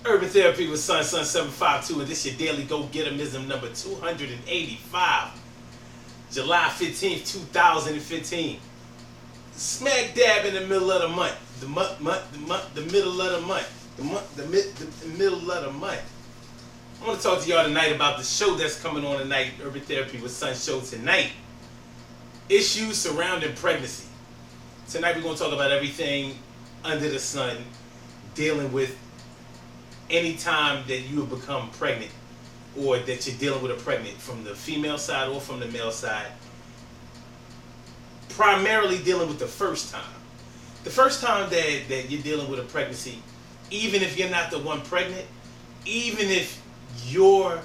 Urban Therapy with Sun 752, and this your daily go-getterism number 285, July 15th, 2015. Smack dab in the middle of the month. The middle of the month. The middle of the month. I want to talk to y'all tonight about the show that's coming on tonight, Urban Therapy with Sun show tonight. Issues surrounding pregnancy. Tonight we're going to talk about everything under the sun dealing with any time that you have become pregnant or that you're dealing with a pregnant from the female side or from the male side. Primarily dealing with the first time. The first time that you're dealing with a pregnancy, even if you're not the one pregnant, even if your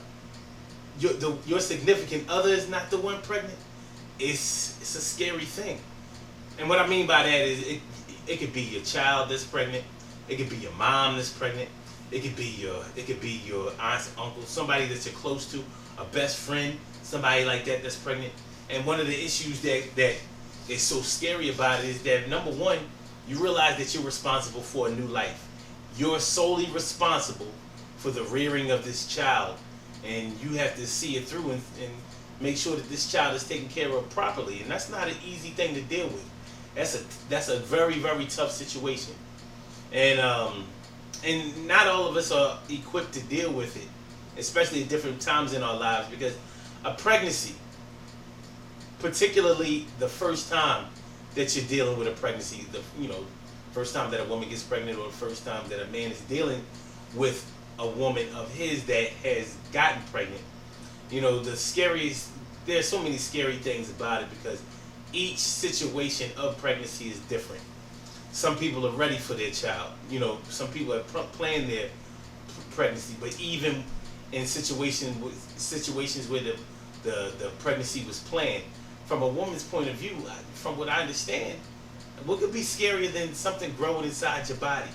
significant other is not the one pregnant, it's a scary thing. And what I mean by that is it could be your child that's pregnant, it could be your mom that's pregnant, it could be your aunts, uncles, somebody that you're close to, a best friend, somebody like that that's pregnant. And one of the issues that is so scary about it is that, number one, you realize that you're responsible for a new life. You're solely responsible for the rearing of this child, and you have to see it through and make sure that this child is taken care of properly. And that's not an easy thing to deal with. That's a very, very tough situation. And not all of us are equipped to deal with it, especially at different times in our lives, because a pregnancy, particularly the first time that you're dealing with a pregnancy, first time that a woman gets pregnant or the first time that a man is dealing with a woman of his that has gotten pregnant, there's so many scary things about it because each situation of pregnancy is different. Some people are ready for their child. Some people have planned their pregnancy, but even in situations where the pregnancy was planned, from a woman's point of view, from what I understand, what could be scarier than something growing inside your body,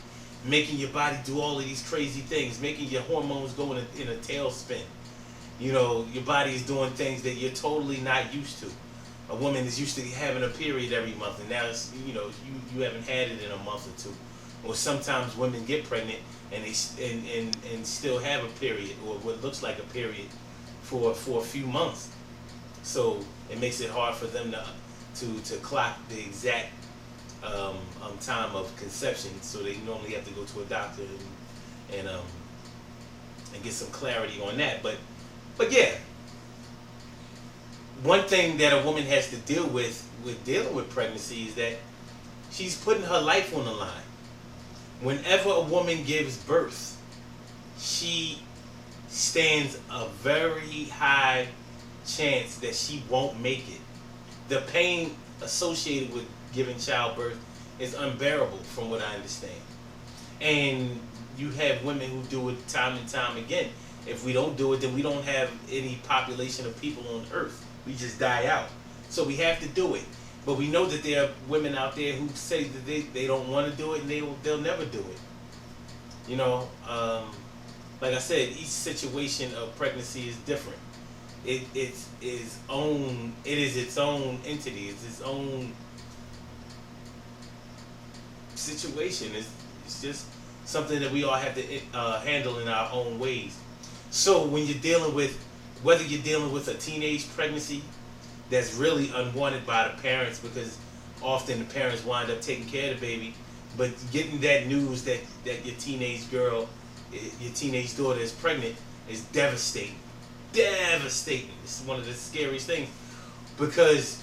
making your body do all of these crazy things, making your hormones go in a tailspin. Your body is doing things that you're totally not used to. A woman is used to having a period every month, and now you haven't had it in a month or two. Or sometimes women get pregnant and and still have a period, or what looks like a period, for a few months. So it makes it hard for them to clock the exact time of conception. So they normally have to go to a doctor and get some clarity on that. But yeah. One thing that a woman has to deal with dealing with pregnancy is that she's putting her life on the line. Whenever a woman gives birth, she stands a very high chance that she won't make it. The pain associated with giving childbirth is unbearable, from what I understand. And you have women who do it time and time again. If we don't do it, then we don't have any population of people on Earth. We just die out. So we have to do it. But we know that there are women out there who say that they don't want to do it, and they'll never do it. Like I said, each situation of pregnancy is different. It is its own entity. It's its own situation. It's just something that we all have to handle in our own ways. So when you're dealing with, whether you're dealing with a teenage pregnancy that's really unwanted by the parents, because often the parents wind up taking care of the baby, but getting that news that your teenage girl, your teenage daughter is pregnant is devastating. Devastating. It's one of the scariest things, because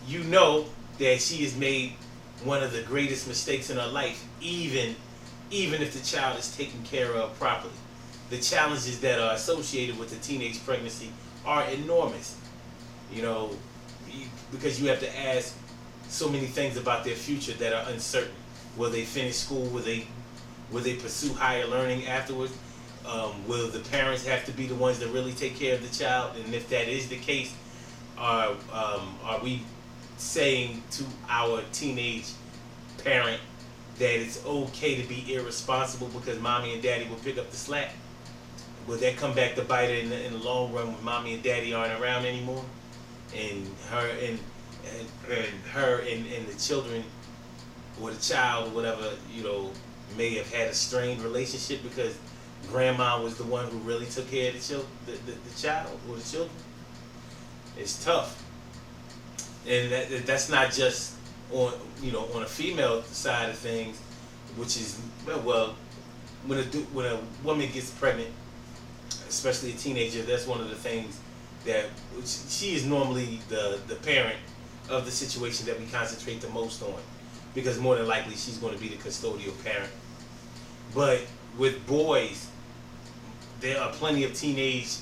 you know that she has made one of the greatest mistakes in her life, even if the child is taken care of properly. The challenges that are associated with the teenage pregnancy are enormous, because you have to ask so many things about their future that are uncertain. Will they finish school? Will they pursue higher learning afterwards? Will the parents have to be the ones that really take care of the child? And if that is the case, are we saying to our teenage parent that it's okay to be irresponsible because mommy and daddy will pick up the slack? Will that come back to bite her in the long run when mommy and daddy aren't around anymore? And her and the children, or the child or whatever, may have had a strained relationship because grandma was the one who really took care of the child or the children. It's tough, and that's not just on on a female side of things, which is well when a woman gets pregnant, especially a teenager, that's one of the things that she is normally the parent of the situation that we concentrate the most on, because more than likely she's going to be the custodial parent. But with boys, there are plenty of teenage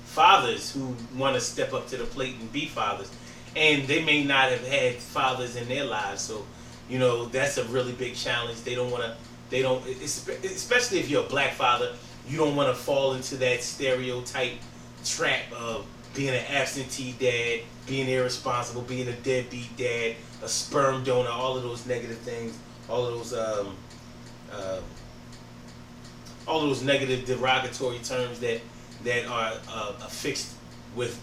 fathers who want to step up to the plate and be fathers, and they may not have had fathers in their lives. So, that's a really big challenge. They don't want to. They don't, especially if you're a black father, you don't want to fall into that stereotype trap of being an absentee dad, being irresponsible, being a deadbeat dad, a sperm donor, all of those negative things, all of those negative derogatory terms that are affixed with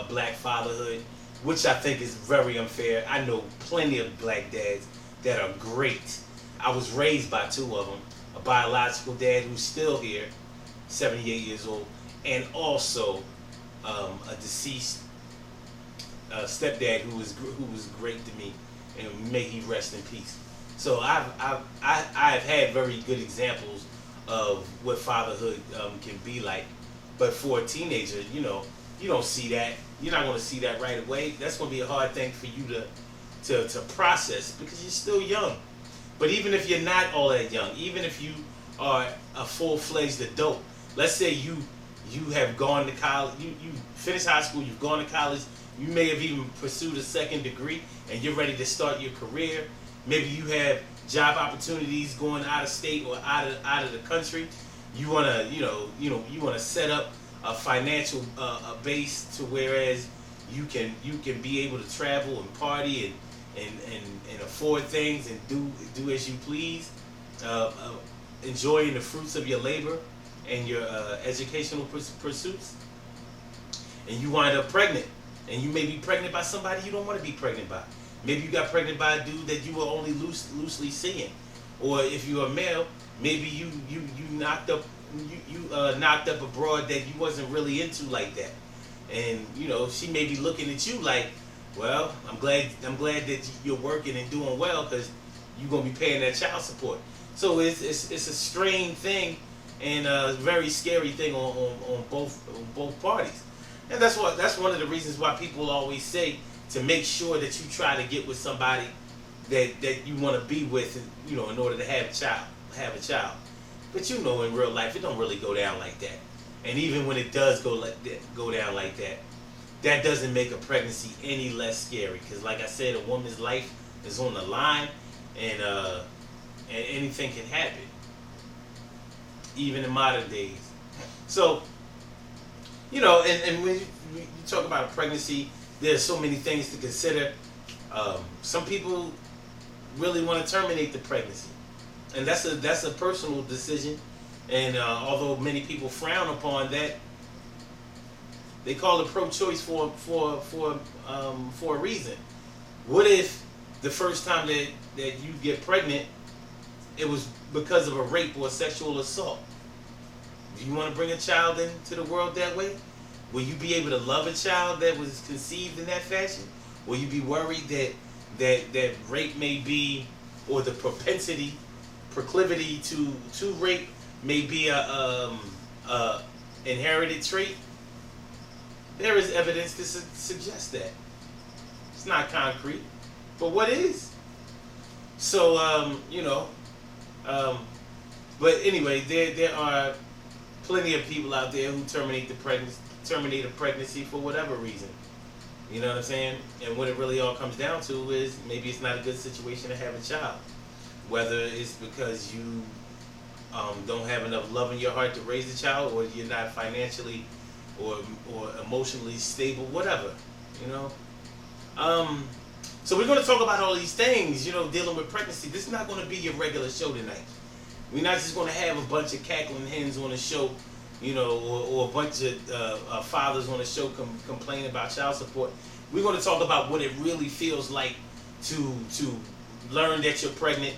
black fatherhood, which I think is very unfair. I know plenty of black dads that are great. I was raised by two of them, a biological dad who's still here, 78 years old, and also a deceased stepdad who was great to me, and may he rest in peace. So I've had very good examples of what fatherhood can be like, but for a teenager, you don't see that. You're not going to see that right away. That's going to be a hard thing for you to process, because you're still young. But even if you're not all that young, even if you are a full-fledged adult, let's say you have gone to college, you finished high school, you've gone to college, you may have even pursued a second degree, and you're ready to start your career. Maybe you have job opportunities going out of state or out of the country. You wanna you wanna set up a financial base to whereas you can be able to travel and party and afford things and do as you please, enjoying the fruits of your labor and your educational pursuits, and you wind up pregnant, and you may be pregnant by somebody you don't want to be pregnant by. Maybe you got pregnant by a dude that you were only loosely seeing, or if you're a male, maybe you knocked up a broad that you wasn't really into like that, and she may be looking at you like, well, I'm glad that you're working and doing well, because you're gonna be paying that child support. So it's a strange thing and a very scary thing on both parties, and that's one of the reasons why people always say to make sure that you try to get with somebody that you want to be with, in order to have a child. But in real life, it don't really go down like that. And even when it does go down like that, that doesn't make a pregnancy any less scary. Because like I said, a woman's life is on the line, and anything can happen, even in modern days. So, and when you talk about a pregnancy, there's so many things to consider. Some people really want to terminate the pregnancy, and that's a personal decision. And although many people frown upon that, they call it pro-choice for a reason. What if the first time that you get pregnant, it was because of a rape or a sexual assault? Do you want to bring a child into the world that way? Will you be able to love a child that was conceived in that fashion? Will you be worried that rape may be, or the proclivity to rape may be a inherited trait? There is evidence to suggest that. It's not concrete, but what is? So but anyway, there are plenty of people out there who terminate a pregnancy for whatever reason. You know what I'm saying? And what it really all comes down to is maybe it's not a good situation to have a child. Whether it's because you don't have enough love in your heart to raise a child, or you're not financially or emotionally stable, whatever. So we're going to talk about all these things, dealing with pregnancy. This is not going to be your regular show tonight. We're not just going to have a bunch of cackling hens on the show, or a bunch of fathers on the show complain about child support. We're going to talk about what it really feels like to learn that you're pregnant,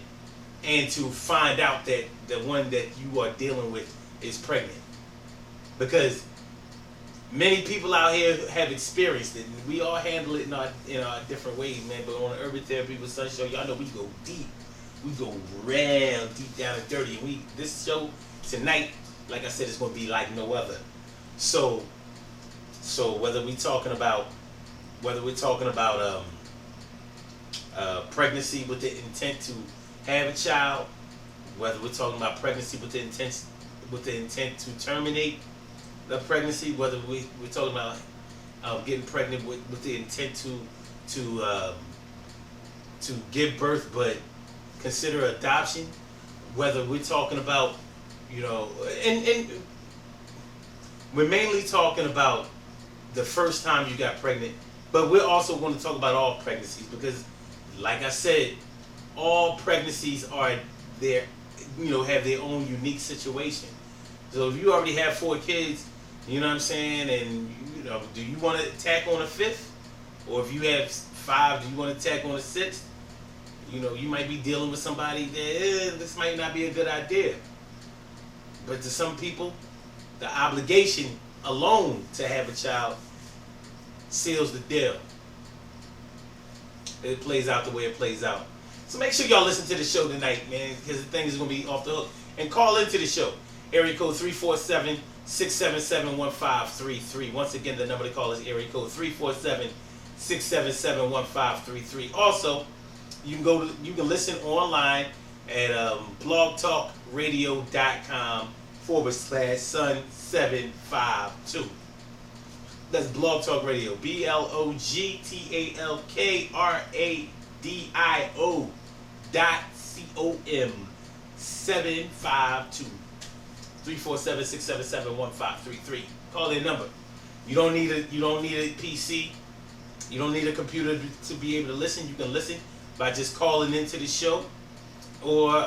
and to find out that the one that you are dealing with is pregnant. Because many people out here have experienced it, and we all handle it in our different ways, man. But on the Urban Therapy with Sun show, y'all know we go deep. We go real deep down and dirty. And this show tonight, like I said, is going to be like no other. So whether we're talking about pregnancy with the intent to have a child, whether we're talking about pregnancy with the intent to terminate the pregnancy, whether we're talking about getting pregnant with the intent to give birth but consider adoption, whether we're talking about, and we're mainly talking about the first time you got pregnant, but we're also going to talk about all pregnancies because, like I said, all pregnancies are have their own unique situation. So if you already have 4 kids, you know what I'm saying, and do you want to tack on a 5th? Or if you have 5, do you want to tack on a 6th? You might be dealing with somebody that this might not be a good idea. But to some people, the obligation alone to have a child seals the deal. It plays out the way it plays out. So make sure y'all listen to the show tonight, man, because the thing is going to be off the hook. And call into the show. Area code 347-677-1533. Once again, the number to call is area code 347-677-1533. Also, you can listen online at blogtalkradio.com/Sun752. That's Blog Talk Radio. BLOGTALKRADIO.com 752. 347-677-1533. Call their number. You don't need a PC. You don't need a computer to be able to listen. You can listen by just calling into the show, or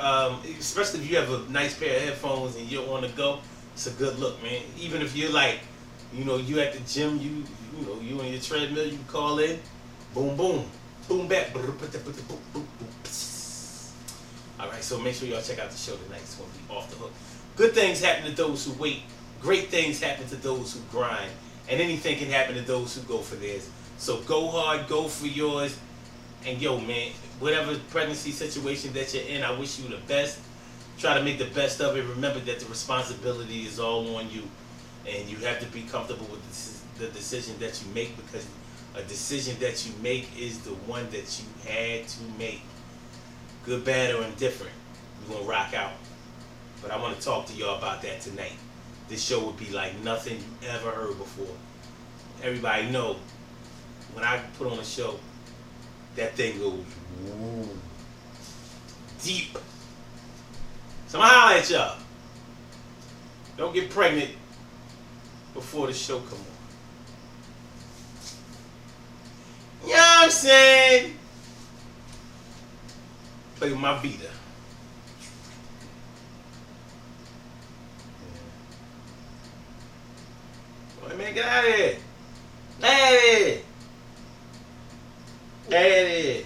especially if you have a nice pair of headphones and you're on the go. It's a good look, man. Even if you're like, you at the gym, you on your treadmill, you can call in. Boom, boom, boom, back. All right, so make sure y'all check out the show tonight. It's gonna be off the hook. Good things happen to those who wait. Great things happen to those who grind. And anything can happen to those who go for theirs. So go hard, go for yours. And man, whatever pregnancy situation that you're in, I wish you the best. Try to make the best of it. Remember that the responsibility is all on you. And you have to be comfortable with the decision that you make, because a decision that you make is the one that you had to make. Good, bad, or indifferent. We're going to rock out. But I want to talk to y'all about that tonight. This show would be like nothing you ever heard before. Everybody know when I put on a show, that thing goes woo, deep. So I'm going to holler at y'all. Don't get pregnant before the show come on. You know what I'm saying? Play with my Vita. Hey man, get out of here. Get out of here. Get out of here.